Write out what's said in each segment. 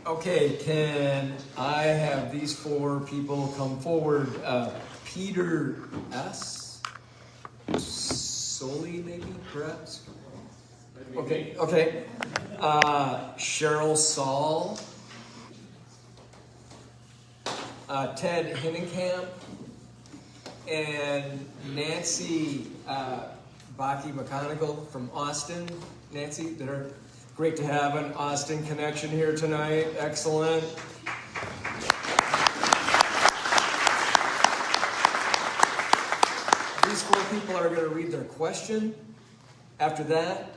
Okay, can I have these four people come forward? Peter S. Soli, maybe, perhaps? Okay. Cheryl Saul. Ted Hinnenkamp. And Nancy Baki McConigal from Austin. Nancy, great to have an Austin connection here tonight. Excellent. These four people are going to read their question. After that,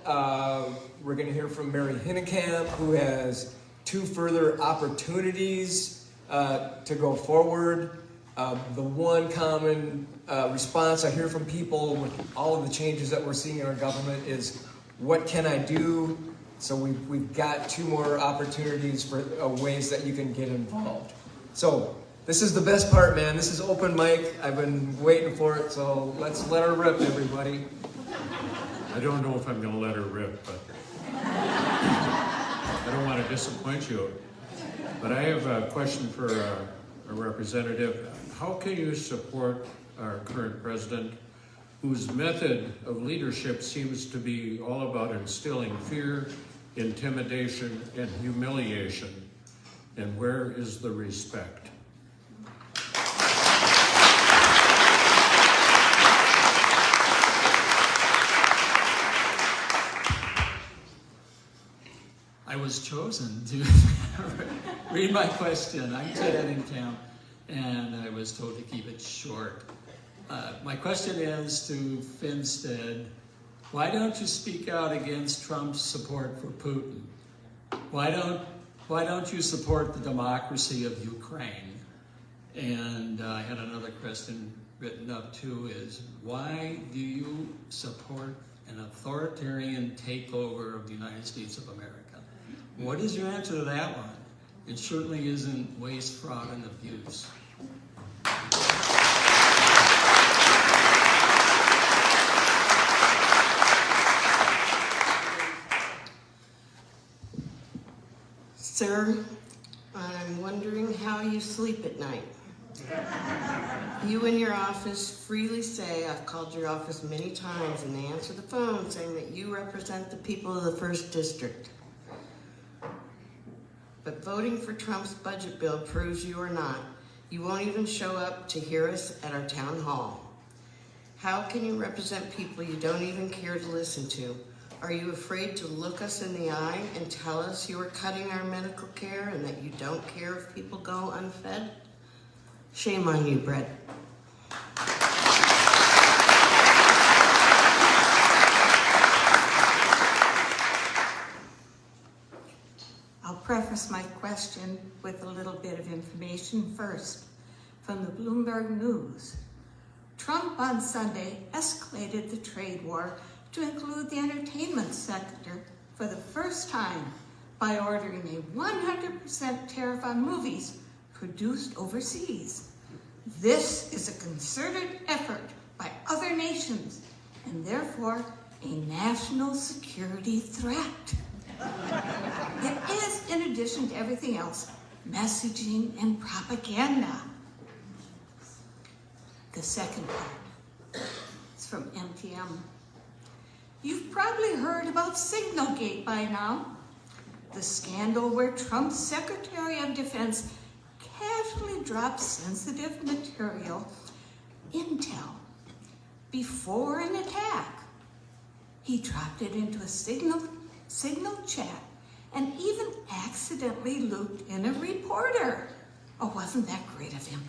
we're going to hear from Mary Hinnenkamp, who has two further opportunities to go forward. The one common response I hear from people with all of the changes that we're seeing in our government is, what can I do? So we've got two more opportunities for ways that you can get involved. So this is the best part, man. This is open mic. I've been waiting for it, so let's let her rip, everybody. I don't know if I'm going to let her rip, but I don't want to disappoint you. But I have a question for a representative. How can you support our current president, whose method of leadership seems to be all about instilling fear, intimidation, and humiliation? And where is the respect? I was chosen to read my question. I'm Ted Hinnenkamp, and I was told to keep it short. My question is to Finstad. Why don't you speak out against Trump's support for Putin? Why don't you support the democracy of Ukraine? And I had another question written up too, is why do you support an authoritarian takeover of the United States of America? What is your answer to that one? It certainly isn't waste, fraud, and abuse. Sir, I'm wondering how you sleep at night. You and your office freely say, I've called your office many times, and they answer the phone saying that you represent the people of the 1st District. But voting for Trump's budget bill proves you are not. You won't even show up to hear us at our town hall. How can you represent people you don't even care to listen to? Are you afraid to look us in the eye and tell us you are cutting our medical care and that you don't care if people go unfed? Shame on you, Brett. I'll preface my question with a little bit of information first. From the Bloomberg News, Trump on Sunday escalated the trade war to include the entertainment sector for the first time by ordering a 100% tariff on movies produced overseas. This is a concerted effort by other nations and therefore a national security threat. It is, in addition to everything else, messaging and propaganda. The second part is from MTM. You've probably heard about Signalgate by now, the scandal where Trump's Secretary of Defense casually dropped sensitive material, intel, before an attack. He dropped it into a signal chat and even accidentally looped in a reporter. Oh, wasn't that great of him?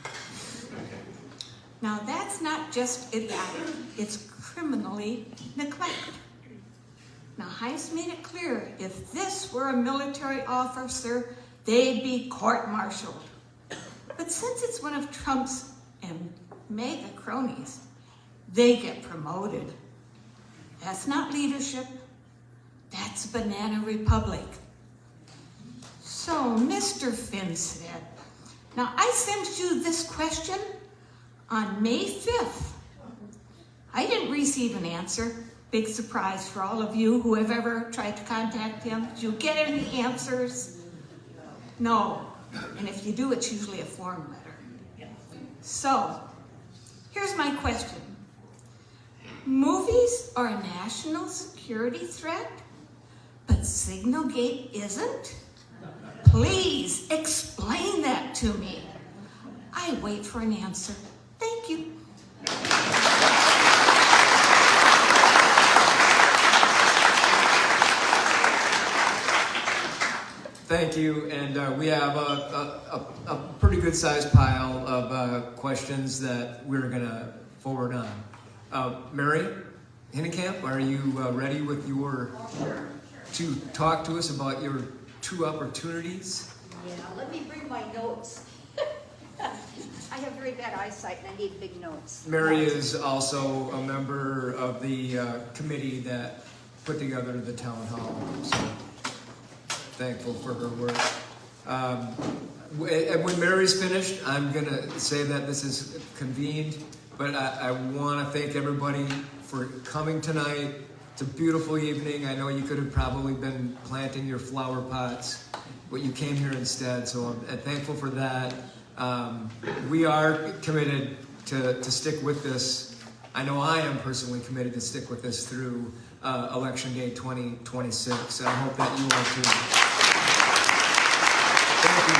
Now that's not just idiotic, it's criminally neglected. Now Heist made it clear if this were a military officer, they'd be court-martialed. But since it's one of Trump's and mega cronies, they get promoted. That's not leadership, that's Banana Republic. So, Mr. Finstad, now I sent you this question on May 5th. I didn't receive an answer. Big surprise for all of you who have ever tried to contact him. Did you get any answers? No. And if you do, it's usually a form letter. So, here's my question. Movies are a national security threat, but Signalgate isn't? Please explain that to me. I wait for an answer. Thank you. Thank you, and we have a pretty good sized pile of questions that we're gonna forward on. Mary Hinnenkamp, are you ready with your, to talk to us about your 2 opportunities? Yeah, let me bring my notes. I have very bad eyesight and I need big notes. Mary is also a member of the committee that put together the town hall, so thankful for her work. When Mary's finished, I'm gonna say that this is convened, but I wanna thank everybody for coming tonight. It's a beautiful evening. I know you could have probably been planting your flower pots, but you came here instead, so I'm thankful for that. We are committed to stick with this. I know I am personally committed to stick with this through Election Day 2026. I hope that you are too. Thank you.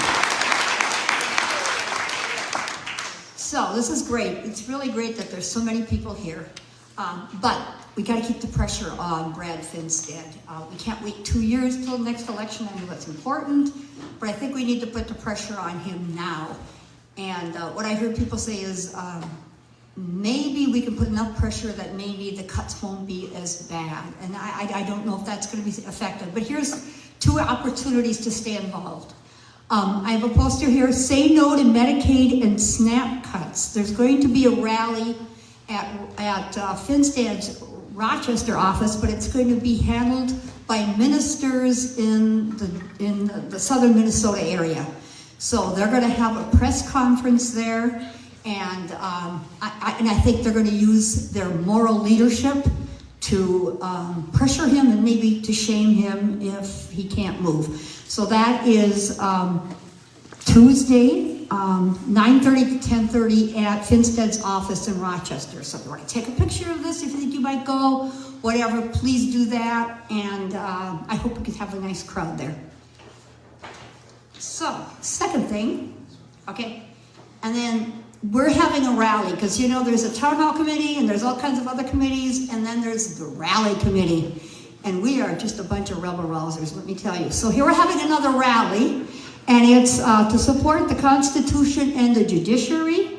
So this is great. It's really great that there's so many people here. But we got to keep the pressure on Brad Finstad. We can't wait 2 years till the next election. I know that's important, but I think we need to put the pressure on him now. And what I heard people say is maybe we can put enough pressure that maybe the cuts won't be as bad. And I don't know if that's going to be effective. But here's 2 opportunities to stay involved. I have a poster here, say no to Medicaid and SNAP cuts. There's going to be a rally at Finstad's Rochester office, but it's going to be handled by ministers in the southern Minnesota area. So they're going to have a press conference there, and I think they're going to use their moral leadership to pressure him and maybe to shame him if he can't move. So that is Tuesday, 9:30 to 10:30 at Finstad's office in Rochester. So if you want to take a picture of this, if you think you might go, whatever, please do that. And I hope we can have a nice crowd there. So, second thing, okay, and then we're having a rally because, you know, there's a town hall committee and there's all kinds of other committees, and then there's the rally committee. And we are just a bunch of rebel-rousers, let me tell you. So here we're having another rally, and it's to support the Constitution and the judiciary.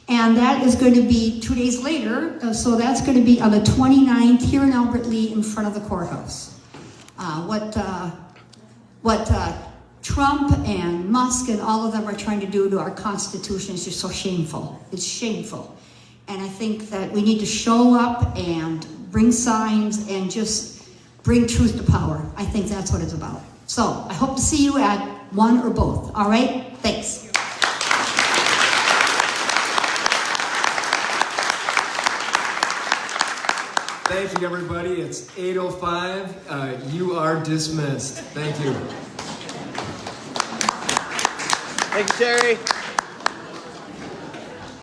And that is going to be 2 days later, so that's going to be on the 29th here in Albert Lea in front of the courthouse. What Trump and Musk and all of them are trying to do to our Constitution is just so shameful. It's shameful. And I think that we need to show up and bring signs and just bring truth to power. I think that's what it's about. So I hope to see you at one or both. All right? Thanks. Thank you, everybody. It's 8:05. You are dismissed. Thank you. Thanks, Jerry.